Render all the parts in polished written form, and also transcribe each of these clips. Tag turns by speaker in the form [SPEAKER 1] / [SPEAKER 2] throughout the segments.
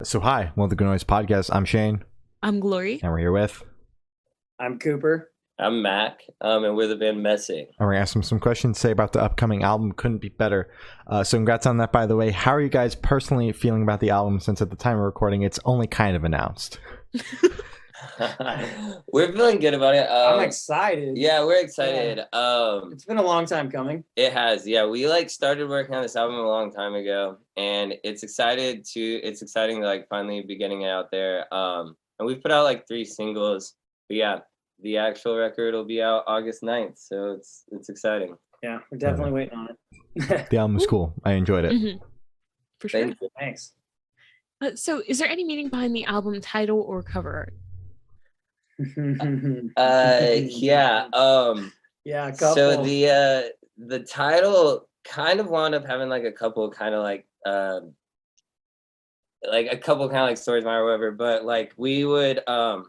[SPEAKER 1] So hi, welcome to the Good Noise Podcast. I'm Shane,
[SPEAKER 2] I'm Glory.
[SPEAKER 1] and we're here with,
[SPEAKER 3] I'm Cooper.
[SPEAKER 4] I'm Mac, and we're the band Messing.
[SPEAKER 1] and we're gonna ask them some questions to say about the upcoming album. Couldn't be better. So congrats on that, by the way. How are you guys personally feeling about the album since at the time of recording, it's only kind of announced?
[SPEAKER 4] We're feeling good about it.
[SPEAKER 3] I'm excited.
[SPEAKER 4] Yeah, we're excited.
[SPEAKER 3] It's been a long time coming.
[SPEAKER 4] It has. Yeah, we started working on this album a long time ago, and it's exciting to finally be getting it out there. And we've put out 3 singles. But yeah, the actual record will be out August 9th, so it's exciting.
[SPEAKER 3] Yeah, we're definitely waiting on it.
[SPEAKER 1] The album is cool. I enjoyed it.
[SPEAKER 2] Mm-hmm. For sure.
[SPEAKER 4] Thank you.
[SPEAKER 3] Thanks.
[SPEAKER 2] So, is there any meaning behind the album title or cover art?
[SPEAKER 4] Yeah.
[SPEAKER 3] Yeah, a couple.
[SPEAKER 4] So the title kind of wound up having a couple kind of a couple kind of stories or whatever, but we would our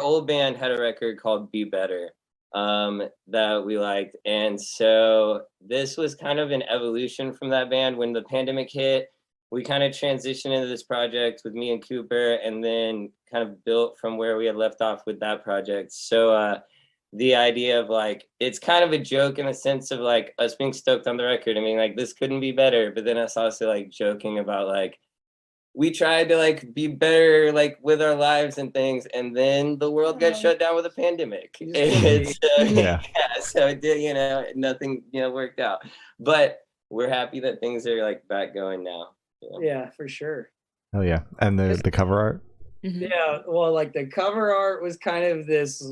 [SPEAKER 4] old band had a record called Be Better that we liked, and so this was kind of an evolution from that band. When the pandemic hit, we kind of transitioned into this project with me and Cooper, and then kind of built from where we had left off with that project. So the idea of it's kind of a joke in a sense of us being stoked on the record. I mean, this couldn't be better, but then us also joking about we tried to be better with our lives and things, and then the world got shut down with a pandemic.
[SPEAKER 1] Yeah.
[SPEAKER 4] So it did, nothing worked out. But we're happy that things are back going now.
[SPEAKER 3] Yeah, for sure.
[SPEAKER 1] Oh yeah, and the cover art.
[SPEAKER 2] Mm-hmm.
[SPEAKER 3] Yeah, well, the cover art was kind of this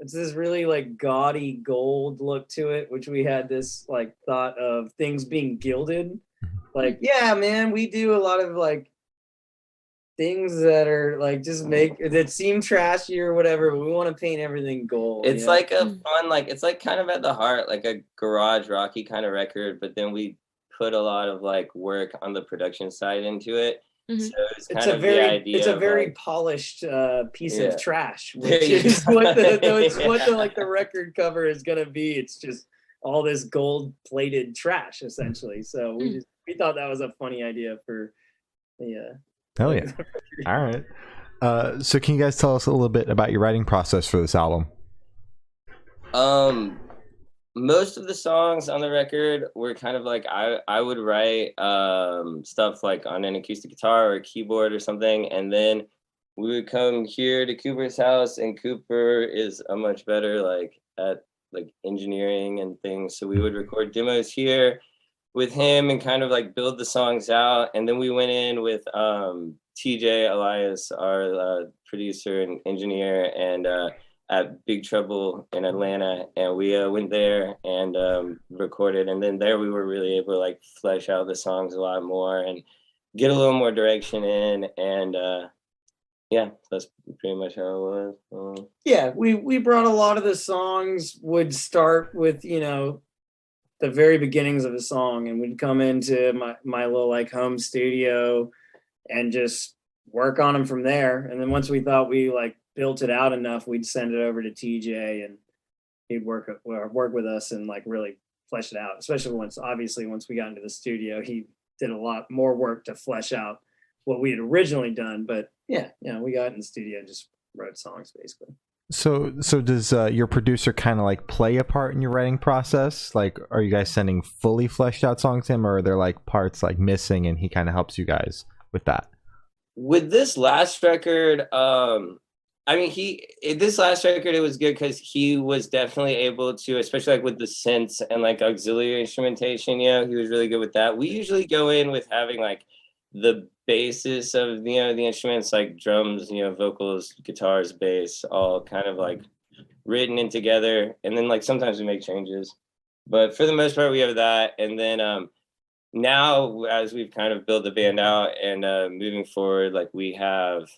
[SPEAKER 3] it's this really gaudy gold look to it, which we had this thought of things being gilded. Yeah, man, we do a lot of things that are just make that seem trashy or whatever, but we want to paint everything gold.
[SPEAKER 4] It's a fun, it's kind of at the heart, a garage rocky kind of record, but then we put a lot of work on the production side into it.
[SPEAKER 2] Mm-hmm.
[SPEAKER 4] So it's
[SPEAKER 3] a very polished piece of trash, which
[SPEAKER 4] There you
[SPEAKER 3] is
[SPEAKER 4] go.
[SPEAKER 3] what the
[SPEAKER 4] Yeah.
[SPEAKER 3] the record cover is gonna be. It's just all this gold plated trash essentially. So we thought that was a funny idea for the
[SPEAKER 1] Oh yeah. All right. So can you guys tell us a little bit about your writing process for this album?
[SPEAKER 4] Most of the songs on the record were kind of I would write stuff on an acoustic guitar or a keyboard or something, and then we would come here to Cooper's house, and Cooper is a much better at engineering and things, so we would record demos here with him and kind of build the songs out. And then we went in with TJ Elias, our producer and engineer, and at Big Trouble in Atlanta, and we went there and recorded, and then there we were really able to flesh out the songs a lot more and get a little more direction in, and yeah, that's pretty much how it was.
[SPEAKER 3] Yeah, we brought a lot of the songs would start with the very beginnings of a song, and we'd come into my little home studio and just work on them from there. And then once we thought we built it out enough, we'd send it over to TJ, and he'd work with us and really flesh it out. Especially once we got into the studio, he did a lot more work to flesh out what we had originally done. But yeah, we got in the studio and just wrote songs basically.
[SPEAKER 1] So does your producer kind of play a part in your writing process? Are you guys sending fully fleshed out songs to him, or are there parts missing and he kind of helps you guys with that?
[SPEAKER 4] With this last record, this last record, it was good because he was definitely able to, especially with the synths and auxiliary instrumentation, he was really good with that. We usually go in with having the basis of the instruments, drums, vocals, guitars, bass, all kind of written in together, and then sometimes we make changes, but for the most part we have that. And then now, as we've kind of built the band out and moving forward, we have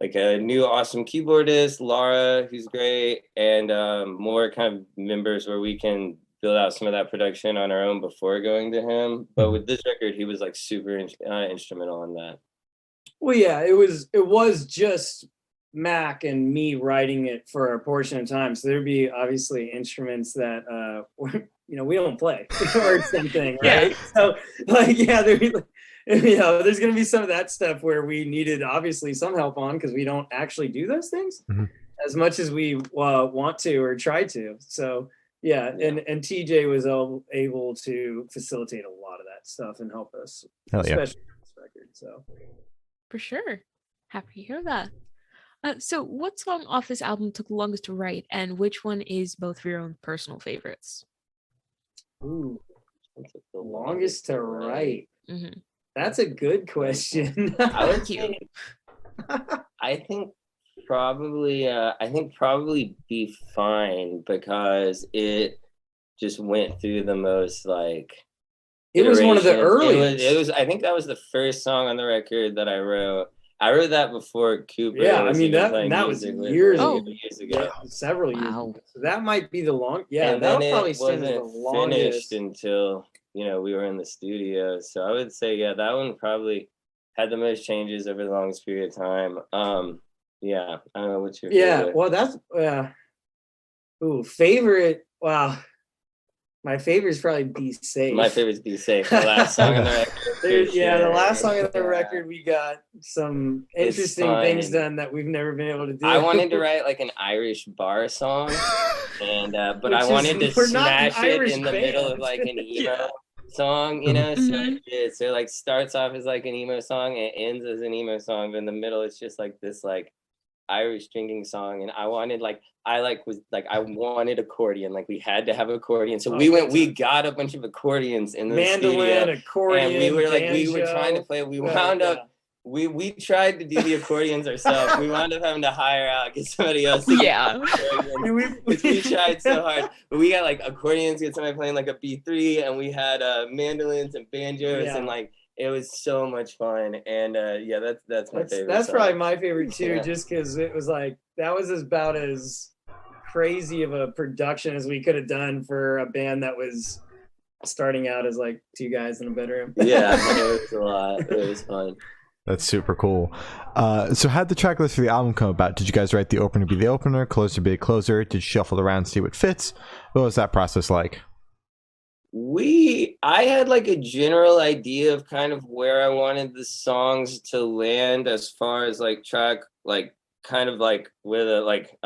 [SPEAKER 4] a new awesome keyboardist, Laura, who's great, and more kind of members where we can build out some of that production on our own before going to him. But with this record, he was super instrumental in that.
[SPEAKER 3] Well, yeah, it was just Mac and me writing it for a portion of time. So there'd be obviously instruments that we don't play or something, right? So there'd be there's going to be some of that stuff where we needed obviously some help on because we don't actually do those things as much as we want to or try to. So yeah, and TJ was able to facilitate a lot of that stuff and help us, especially on this record. So
[SPEAKER 2] for sure, happy to hear that. So what song off this album took the longest to write, and which one is both of your own personal favorites?
[SPEAKER 3] Ooh, the longest to write.
[SPEAKER 2] Mm-hmm.
[SPEAKER 3] That's a good question.
[SPEAKER 2] Thank you.
[SPEAKER 4] I think probably Be Fine, because it just went through the most like
[SPEAKER 3] it was one of the earliest.
[SPEAKER 4] It was I think that was the first song on the record that I wrote. I wrote that before Cooper.
[SPEAKER 3] Yeah, I mean that was years ago.
[SPEAKER 4] Yeah,
[SPEAKER 3] several years ago. So that might be the long. Yeah,
[SPEAKER 4] and
[SPEAKER 3] that
[SPEAKER 4] then
[SPEAKER 3] probably
[SPEAKER 4] it wasn't finished until we were in the studio. So I would say that one probably had the most changes over the longest period of time. Yeah, I don't know what's your favorite.
[SPEAKER 3] Well, that's favorite. Wow. My favorite is probably Be Safe.
[SPEAKER 4] My favorite is Be Safe. The last song on the record.
[SPEAKER 3] The last song on the record, we got some interesting things done that we've never been able to do.
[SPEAKER 4] I wanted to write like an Irish bar song, and but I wanted to smash it in the middle of like an emo song, So it like starts off as like an emo song and ends as an emo song, but in the middle it's just like this like Irish drinking song, and I wanted I wanted accordion, like we had to have accordion, so we got a bunch of accordions in the
[SPEAKER 3] mandolin,
[SPEAKER 4] studio,
[SPEAKER 3] accordion,
[SPEAKER 4] and we
[SPEAKER 3] banjo.
[SPEAKER 4] were trying to play. We wound up we tried to do the accordions ourselves. We wound up having to hire out, get somebody else to we tried so hard, but we got like accordions, get somebody playing like a B3, and we had mandolins and banjos, and like it was so much fun. And that's my favorite.
[SPEAKER 3] That's probably my favorite too, just because it was like that was about as crazy of a production as we could have done for a band that was starting out as like two guys in a bedroom.
[SPEAKER 4] Yeah, it was a lot. It was fun.
[SPEAKER 1] That's super cool. So how'd the track list for the album come about? Did you guys write the opener be the opener, closer be a closer? Did you shuffle around, see what fits? What was that process like?
[SPEAKER 4] I had like a general idea of kind of where I wanted the songs to land as far as like track, like kind of like with a like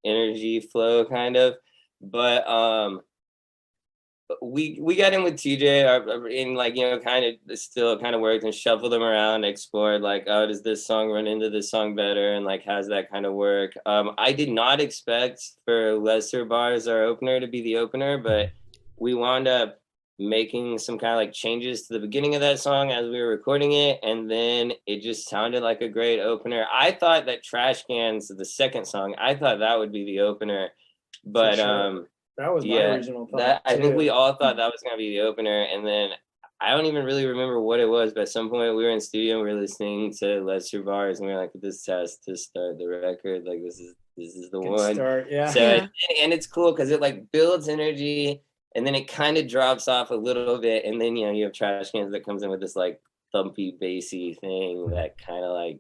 [SPEAKER 4] energy flow kind of, but we got in with TJ in like kind of still kind of worked and shuffled them around, explored like, oh, does this song run into this song better, and like has that kind of work. I did not expect for Lesser Bars, our opener, to be the opener, but we wound up making some kind of like changes to the beginning of that song as we were recording it, and then it just sounded like a great opener. I thought that Trash Cans, the second song, I thought that would be the opener, but
[SPEAKER 3] that was my original thought.
[SPEAKER 4] I think we all thought that was going to be the opener, and then I don't even really remember what it was, but at some point we were in studio and we were listening to Lesser Bars, and we were like, this has to start the record, like this is the one.
[SPEAKER 3] Start, yeah.
[SPEAKER 4] So and it's cool because it like builds energy, and then it kind of drops off a little bit, and then you have Trash Cans that comes in with this like thumpy bassy thing that kind of like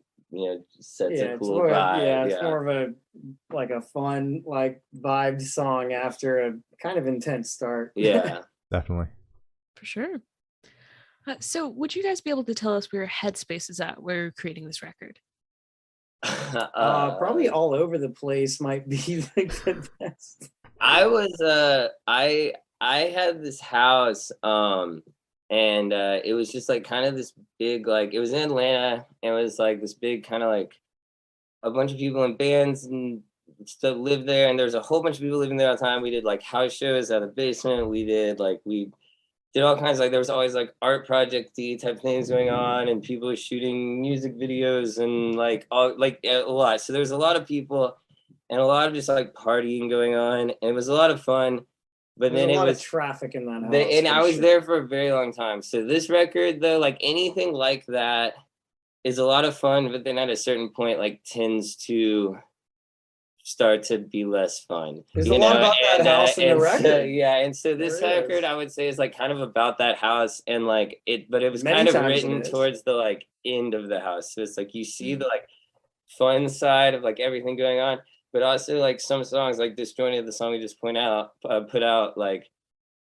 [SPEAKER 4] sets a cool vibe.
[SPEAKER 3] It's more of a fun like vibed song after a kind of intense start.
[SPEAKER 4] Yeah,
[SPEAKER 1] definitely,
[SPEAKER 2] for sure. So would you guys be able to tell us where your headspace is at while you're creating this record?
[SPEAKER 3] Probably all over the place might be like the best.
[SPEAKER 4] I was I had this house and it was just like kind of this big, like it was in Atlanta, and it was like this big kind of like a bunch of people in bands and stuff lived there, and there's a whole bunch of people living there all the time. We did like house shows out of the basement. We did all kinds of, like there was always like art project-y type things going on, and people were shooting music videos and like all like a lot. So there was a lot of people and a lot of just like partying going on, and it was a lot of fun. But then it was
[SPEAKER 3] traffic in that house,
[SPEAKER 4] and I was there for a very long time. So this record, though, like anything like that, is a lot of fun. But then at a certain point, like tends to start to be less fun.
[SPEAKER 3] There's a lot about that house in the record.
[SPEAKER 4] And so this record, I would say, is like kind of about that house, and like it. But it was kind of written towards the like end of the house. So it's like you see the like fun side of like everything going on. But also like some songs like Disjointed, the song we just put out, like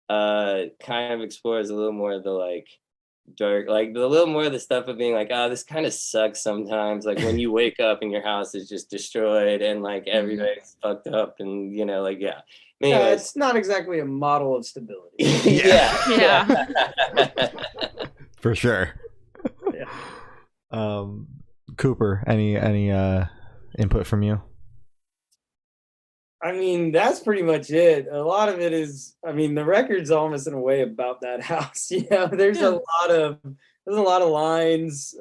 [SPEAKER 4] kind of explores a little more of the like dark, like the little more of the stuff of being like, oh, this kind of sucks sometimes. Like when you wake up and your house is just destroyed and like everybody's fucked up and like, yeah. Anyways.
[SPEAKER 3] It's not exactly a model of stability.
[SPEAKER 2] Yeah.
[SPEAKER 1] For sure.
[SPEAKER 3] Yeah.
[SPEAKER 1] Cooper, any input from you?
[SPEAKER 3] I mean, that's pretty much it. A lot of it is, I mean, the record's almost in a way about that house. There's a lot of lines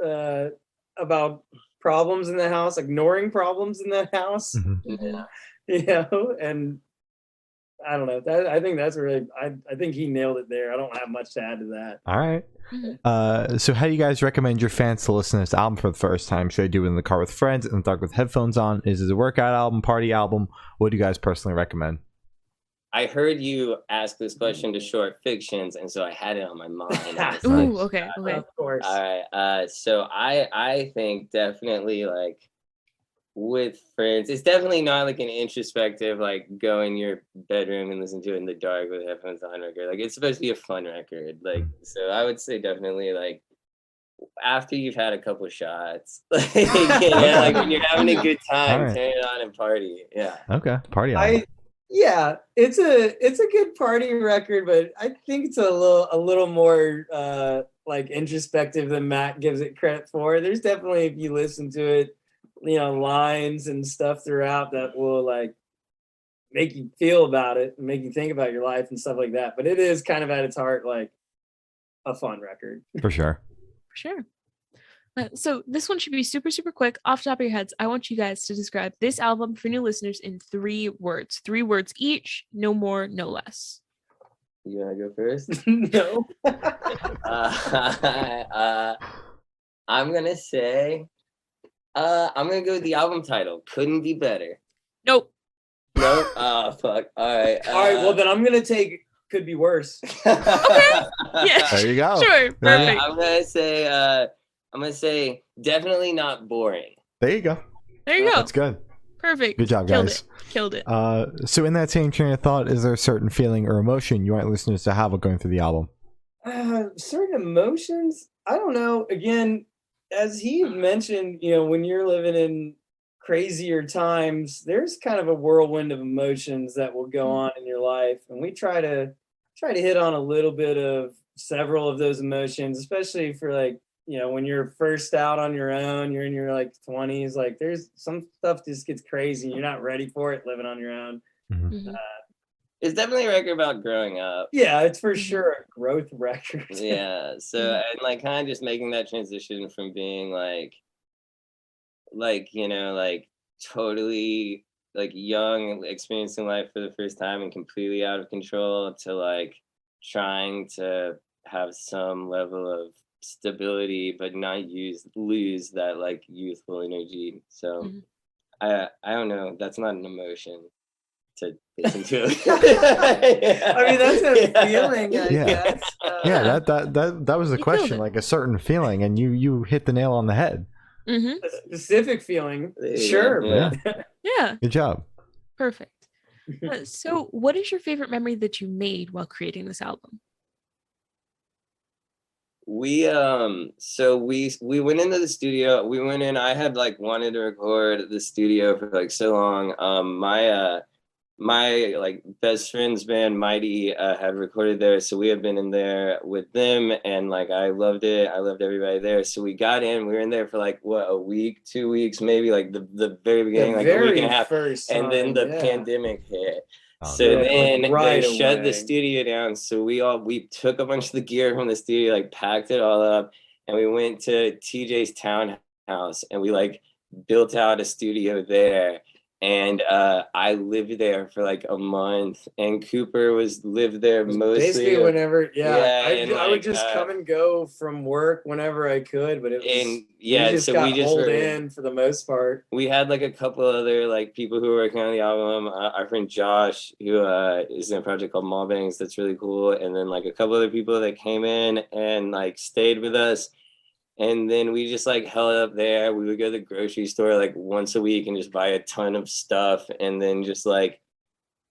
[SPEAKER 3] about problems in the house, ignoring problems in that house. And I don't know. I think that's really. I think he nailed it there. I don't have much to add to that.
[SPEAKER 1] All right. So how do you guys recommend your fans to listen to this album for the first time? Should they do it in the car with friends, in the dark with headphones on? Is it a workout album, party album? What do you guys personally recommend?
[SPEAKER 4] I heard you ask this question to Short Fictions, and so I had it on my mind.
[SPEAKER 2] Ooh, okay.
[SPEAKER 3] Of course.
[SPEAKER 4] All right. So I think definitely like with friends, it's definitely not like an introspective, like go in your bedroom and listen to it in the dark with headphones on record. Like it's supposed to be a fun record. Like, so I would say definitely like after you've had a couple shots, like, like when you're having a good time, turn it on and party. Yeah.
[SPEAKER 1] Okay. Party album.
[SPEAKER 3] It's a good party record, but I think it's a little more like introspective than Matt gives it credit for. There's definitely, if you listen to it, lines and stuff throughout that will like make you feel about it and make you think about your life and stuff like that. But it is kind of at its heart like a fun record.
[SPEAKER 1] For sure.
[SPEAKER 2] So this one should be super, super quick. Off the top of your heads, I want you guys to describe this album for new listeners in 3 words. 3 words each, no more, no less.
[SPEAKER 4] You want to go first?
[SPEAKER 3] No.
[SPEAKER 4] I'm going to say, I'm going to go with the album title. Couldn't Be Better.
[SPEAKER 2] Nope.
[SPEAKER 4] Oh, fuck. All right.
[SPEAKER 3] Well, then I'm going to take Could Be Worse.
[SPEAKER 2] Okay. Yeah.
[SPEAKER 1] There you go.
[SPEAKER 2] Sure. Perfect.
[SPEAKER 4] I'm gonna say definitely not boring.
[SPEAKER 1] There you go. That's good.
[SPEAKER 2] Perfect.
[SPEAKER 1] Good job, guys.
[SPEAKER 2] Killed it.
[SPEAKER 1] So in that same train of thought, is there a certain feeling or emotion you want listeners to have going through the album?
[SPEAKER 3] Certain emotions? I don't know. Again, as he mentioned, when you're living in crazier times, there's kind of a whirlwind of emotions that will go on in your life, and we try to hit on a little bit of several of those emotions, especially for like, when you're first out on your own, you're in your like 20s, like there's some stuff just gets crazy. You're not ready for it living on your own.
[SPEAKER 4] It's definitely a record about growing up.
[SPEAKER 3] Yeah, it's for sure a growth record.
[SPEAKER 4] Yeah. So, and like kind of just making that transition from being like totally like young, experiencing life for the first time and completely out of control to like trying to have some level of stability but not lose that like youthful energy. So I don't know, that's not an emotion to listen to.
[SPEAKER 3] I mean, that's a feeling, I guess.
[SPEAKER 1] That was the question, like a certain feeling, and you hit the nail on the head.
[SPEAKER 3] A specific feeling. Sure.
[SPEAKER 2] Yeah.
[SPEAKER 1] Good job.
[SPEAKER 2] Perfect. So what is your favorite memory that you made while creating this album?
[SPEAKER 4] We we went into the studio. We went in. I had like wanted to record the studio for like so long. My like best friend's band Mighty had recorded there, so we had been in there with them, and like I loved it. I loved everybody there. So we got in. We were in there for like a week, 2 weeks, maybe like the very beginning, like a week and a half, and then the pandemic hit. So then they shut the studio down. So we took a bunch of the gear from the studio, like packed it all up, and we went to TJ's townhouse and we like built out a studio there. And I lived there for like a month, and Cooper lived there mostly.
[SPEAKER 3] Basically, whenever, I would just come and go from work whenever I could, but it was we just got in for the most part.
[SPEAKER 4] We had like a couple other like people who were working on the album. Our friend Josh, who is in a project called Mallbangs, that's really cool, and then like a couple other people that came in and like stayed with us. And then we just like held up there. We would go to the grocery store like once a week and just buy a ton of stuff. And then just like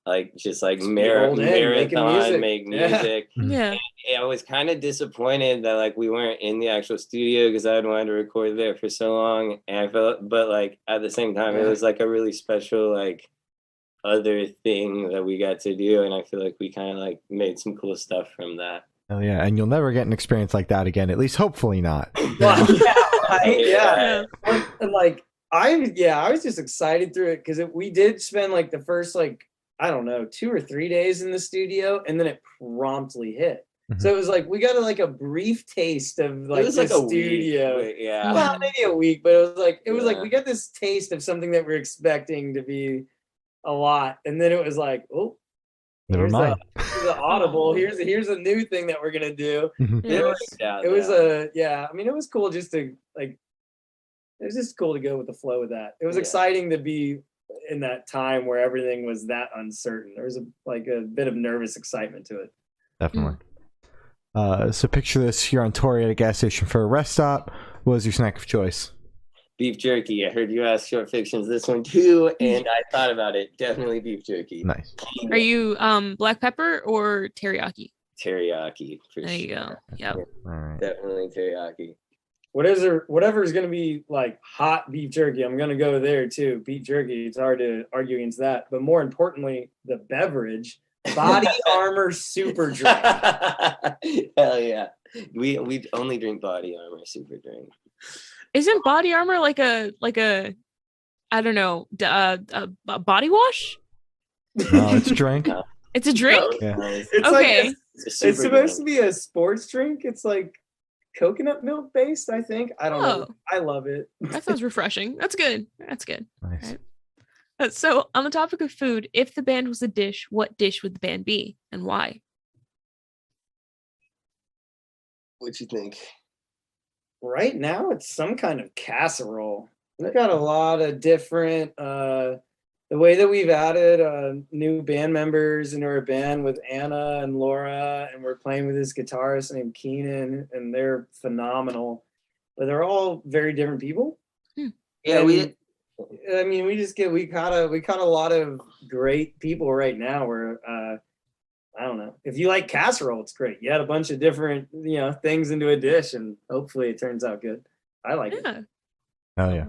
[SPEAKER 4] like just like
[SPEAKER 3] Just be old in, making
[SPEAKER 4] marathon,
[SPEAKER 3] music.
[SPEAKER 4] make
[SPEAKER 3] Yeah.
[SPEAKER 4] music.
[SPEAKER 2] Yeah.
[SPEAKER 4] I was kind of disappointed that like we weren't in the actual studio because I had wanted to record there for so long, and I felt, but like at the same time, it
[SPEAKER 3] Yeah.
[SPEAKER 4] was like a really special like other thing that we got to do, and I feel like we kind of like made some cool stuff from that.
[SPEAKER 1] Oh yeah, and you'll never get an experience like that again. At least, hopefully not.
[SPEAKER 3] Well, yeah, right? Yeah.
[SPEAKER 2] Yeah.
[SPEAKER 3] And like I was just excited through it because we did spend like the first like I don't know 2 or 3 days in the studio, and then it promptly hit.
[SPEAKER 1] Mhm.
[SPEAKER 3] So it was like we got like a brief taste of like
[SPEAKER 4] It was
[SPEAKER 3] the
[SPEAKER 4] like a
[SPEAKER 3] studio.
[SPEAKER 4] week, but yeah.
[SPEAKER 3] Well, maybe a week, but it was like
[SPEAKER 4] Yeah.
[SPEAKER 3] we got this taste of something that we're expecting to be a lot, and then it was like, oh,
[SPEAKER 1] Never
[SPEAKER 3] here's
[SPEAKER 1] mind.
[SPEAKER 3] here's the audible. Here's a new thing that we're gonna do.
[SPEAKER 1] Mhm.
[SPEAKER 2] Yeah.
[SPEAKER 3] It was I mean, it was cool just to like. It was just cool to go with the flow of that. It was
[SPEAKER 4] Yeah.
[SPEAKER 3] exciting to be in that time where everything was that uncertain. There was a bit of nervous excitement to it.
[SPEAKER 1] Definitely. So picture this: you're on tour at a gas station for a rest stop. What was your snack of choice?
[SPEAKER 4] Beef jerky. I heard you ask Short Fictions this one too, and I thought about it. Definitely beef jerky.
[SPEAKER 1] Nice.
[SPEAKER 2] Are you black pepper or teriyaki?
[SPEAKER 4] Teriyaki for
[SPEAKER 2] There
[SPEAKER 4] sure.
[SPEAKER 2] you go. Yep.
[SPEAKER 1] All right.
[SPEAKER 4] Definitely teriyaki.
[SPEAKER 3] Whatever is going to be like hot beef jerky, I'm going to go there too. Beef jerky, it's hard to argue against that. But more importantly, the beverage, Body Armor Super Drink.
[SPEAKER 4] Hell yeah. We only drink Body Armor Super Drink.
[SPEAKER 2] Isn't body armor like a I don't know a body wash?
[SPEAKER 1] No, it's a drink.
[SPEAKER 2] It's a drink.
[SPEAKER 1] Yeah.
[SPEAKER 3] It's
[SPEAKER 2] Okay.
[SPEAKER 3] like
[SPEAKER 4] It's
[SPEAKER 3] it's supposed to be a sports drink. It's like coconut milk based, I think. I don't know.
[SPEAKER 2] Oh.
[SPEAKER 3] I love it.
[SPEAKER 2] That sounds refreshing. That's good. That's good.
[SPEAKER 1] Nice.
[SPEAKER 2] Right. So, on the topic of food, if the band was a dish, what dish would the band be and why?
[SPEAKER 4] What you think?
[SPEAKER 3] Right now, it's some kind of casserole. We've got a lot of different. The way that we've added new band members into our band with Anna and Laura, and we're playing with this guitarist named Keenan, and they're phenomenal. But they're all very different people.
[SPEAKER 4] Yeah,
[SPEAKER 3] And, I mean, we caught a lot of great people right now. Where I don't know, if you like casserole, it's great. You add a bunch of different things into a dish, and hopefully it turns out good. I like it.
[SPEAKER 2] Yeah.
[SPEAKER 1] Oh yeah.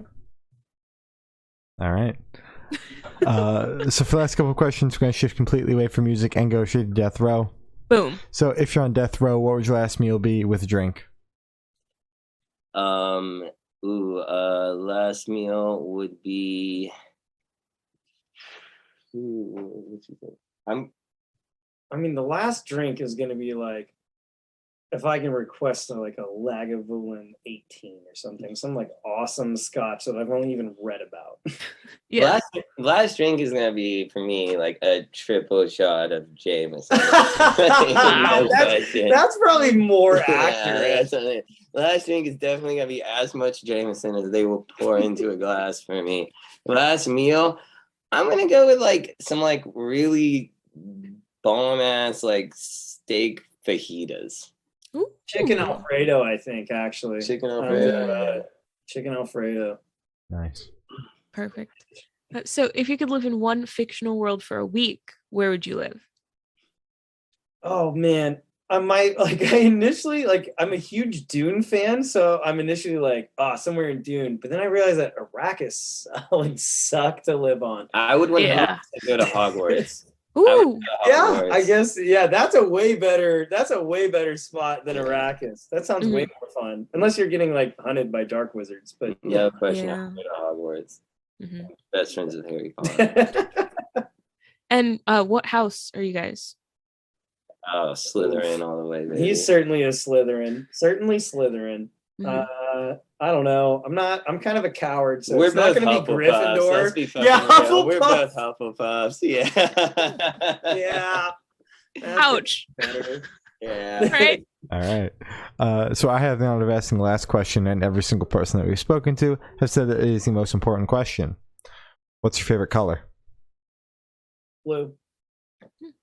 [SPEAKER 1] All right. So for the last couple of questions, we're going to shift completely away from music and go straight to death row.
[SPEAKER 2] Boom.
[SPEAKER 1] So if you're on death row, what would your last meal be with a drink?
[SPEAKER 4] Last meal would be. What you think?
[SPEAKER 3] I mean, the last drink is going to be like, if I can request like a Lagavulin 18 or something, some like awesome scotch that I've only even read about.
[SPEAKER 2] Yeah.
[SPEAKER 4] Last drink is gonna be for me like a triple shot of Jameson.
[SPEAKER 2] Wow.
[SPEAKER 3] That's probably more
[SPEAKER 4] Yeah,
[SPEAKER 3] accurate.
[SPEAKER 4] that's what it- last drink is definitely gonna be as much Jameson as they will pour into a glass for me. Last meal, I'm gonna go with like some like really bomb ass like steak fajitas.
[SPEAKER 2] Ooh.
[SPEAKER 3] Chicken Alfredo, I think, actually.
[SPEAKER 4] Chicken
[SPEAKER 3] I don't
[SPEAKER 4] Alfredo.
[SPEAKER 3] know about it. Chicken Alfredo.
[SPEAKER 1] Nice.
[SPEAKER 2] Perfect. So, if you could live in one fictional world for a week, where would you live?
[SPEAKER 3] Oh man, I'm a huge Dune fan, so I'm initially like, somewhere in Dune. But then I realized that Arrakis would suck to live on.
[SPEAKER 4] I would want
[SPEAKER 2] Yeah.
[SPEAKER 4] to go to Hogwarts.
[SPEAKER 2] Ooh.
[SPEAKER 3] Yeah, I guess. Yeah, that's a way better spot than Arrakis. That sounds way more fun, unless you're getting like hunted by dark wizards. But
[SPEAKER 4] No question.
[SPEAKER 2] Yeah.
[SPEAKER 4] I'll go to Hogwarts.
[SPEAKER 2] Mhm.
[SPEAKER 4] Best friends with Harry Potter.
[SPEAKER 2] And what house are you guys?
[SPEAKER 4] Oh, Slytherin all the way. Baby.
[SPEAKER 3] he's certainly a Slytherin. Certainly Slytherin.
[SPEAKER 2] Mhm.
[SPEAKER 3] I don't know. I'm kind of a coward, so
[SPEAKER 4] we're
[SPEAKER 3] it's not
[SPEAKER 4] both
[SPEAKER 3] going to be
[SPEAKER 4] Hufflepuffs.
[SPEAKER 3] Gryffindor.
[SPEAKER 4] Let's be fucking
[SPEAKER 3] Yeah,
[SPEAKER 4] real. We're both
[SPEAKER 3] Hufflepuffs.
[SPEAKER 4] Hufflepuffs. Yeah.
[SPEAKER 3] Yeah. That's
[SPEAKER 2] Ouch.
[SPEAKER 3] better.
[SPEAKER 4] Yeah.
[SPEAKER 2] Right?
[SPEAKER 1] All right. So I have the honor of asking the last question, and every single person that we've spoken to has said that it is the most important question. What's your favorite color?
[SPEAKER 3] Blue.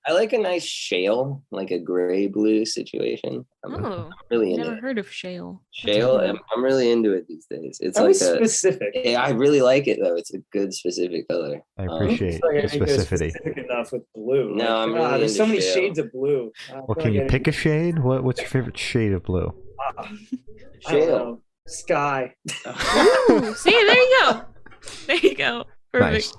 [SPEAKER 4] I like a nice shale, like a gray blue situation. I'm
[SPEAKER 2] Oh,
[SPEAKER 4] really into
[SPEAKER 2] never
[SPEAKER 4] it.
[SPEAKER 2] heard of shale. That's
[SPEAKER 4] Shale,
[SPEAKER 2] cool.
[SPEAKER 4] I'm really into it these days. It's
[SPEAKER 3] That
[SPEAKER 4] like
[SPEAKER 3] was
[SPEAKER 4] a.
[SPEAKER 3] specific.
[SPEAKER 4] I really like it though. It's a good specific color.
[SPEAKER 1] I
[SPEAKER 3] I
[SPEAKER 1] appreciate
[SPEAKER 3] feel like I
[SPEAKER 1] the
[SPEAKER 3] didn't go
[SPEAKER 1] specificity.
[SPEAKER 3] specific enough with blue.
[SPEAKER 4] No,
[SPEAKER 3] Like,
[SPEAKER 4] I'm
[SPEAKER 3] God,
[SPEAKER 4] really
[SPEAKER 3] there's so
[SPEAKER 4] into
[SPEAKER 3] many
[SPEAKER 4] shale.
[SPEAKER 3] shades of blue.
[SPEAKER 1] Well, can you pick a shade? What's your favorite shade of blue?
[SPEAKER 4] Shale.
[SPEAKER 3] Sky.
[SPEAKER 2] Ooh, see, there you go. There you go. Perfect.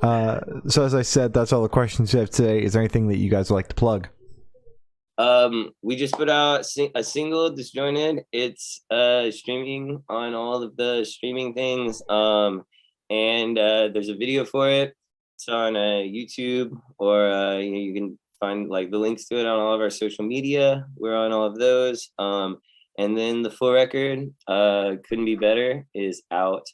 [SPEAKER 1] Nice. So as I said, that's all the questions we have today. Is there anything that you guys would like to plug?
[SPEAKER 4] We just put out a single, Disjointed. It's streaming on all of the streaming things. And there's a video for it. It's on YouTube, or you can find like the links to it on all of our social media. We're on all of those. And then the full record, Couldn't Be Better, is out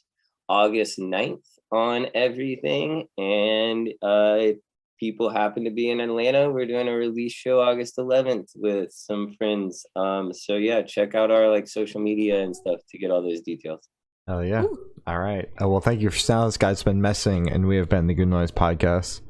[SPEAKER 4] August 9th on everything. And if people happen to be in Atlanta, we're doing a release show August 11th with some friends. So yeah, check out our like social media and stuff to get all those details.
[SPEAKER 1] Oh yeah.
[SPEAKER 2] Ooh.
[SPEAKER 1] All right. Well, thank you for sound. This guy's been messing, and we have been the Good Noise Podcast.